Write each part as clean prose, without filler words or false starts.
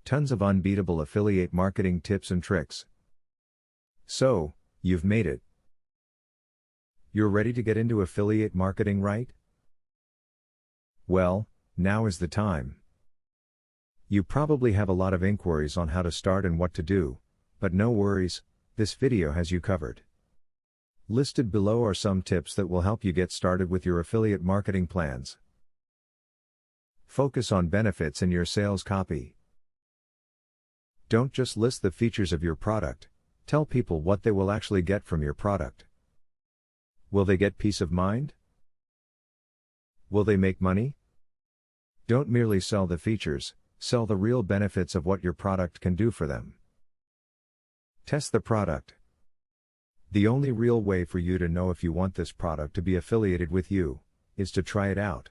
Tons of unbeatable affiliate marketing tips and tricks. So, you've made it. You're ready to get into affiliate marketing, right? Well, now is the time. You probably have a lot of inquiries on how to start and what to do, but no worries, this video has you covered. Listed below are some tips that will help you get started with your affiliate marketing plans. Focus on benefits in your sales copy. Don't just list the features of your product, tell people what they will actually get from your product. Will they get peace of mind? Will they make money? Don't merely sell the features, sell the real benefits of what your product can do for them. Test the product. The only real way for you to know if you want this product to be affiliated with you is to try it out.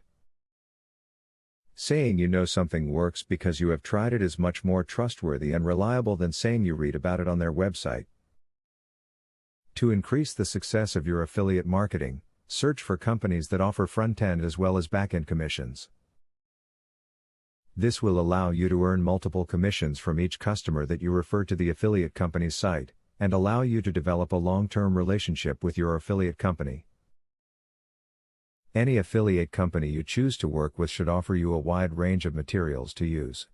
Saying you know something works because you have tried it is much more trustworthy and reliable than saying you read about it on their website. To increase the success of your affiliate marketing, search for companies that offer front-end as well as back-end commissions. This will allow you to earn multiple commissions from each customer that you refer to the affiliate company's site, and allow you to develop a long-term relationship with your affiliate company. Any affiliate company you choose to work with should offer you a wide range of materials to use.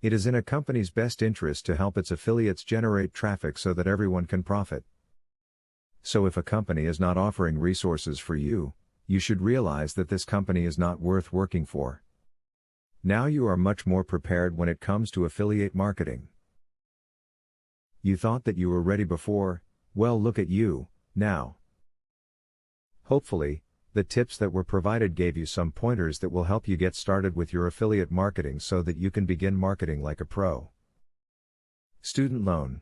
It is in a company's best interest to help its affiliates generate traffic so that everyone can profit. So if a company is not offering resources for you, you should realize that this company is not worth working for. Now you are much more prepared when it comes to affiliate marketing. You thought that you were ready before, well, look at you, now. Hopefully, the tips that were provided gave you some pointers that will help you get started with your affiliate marketing so that you can begin marketing like a pro. Student loan.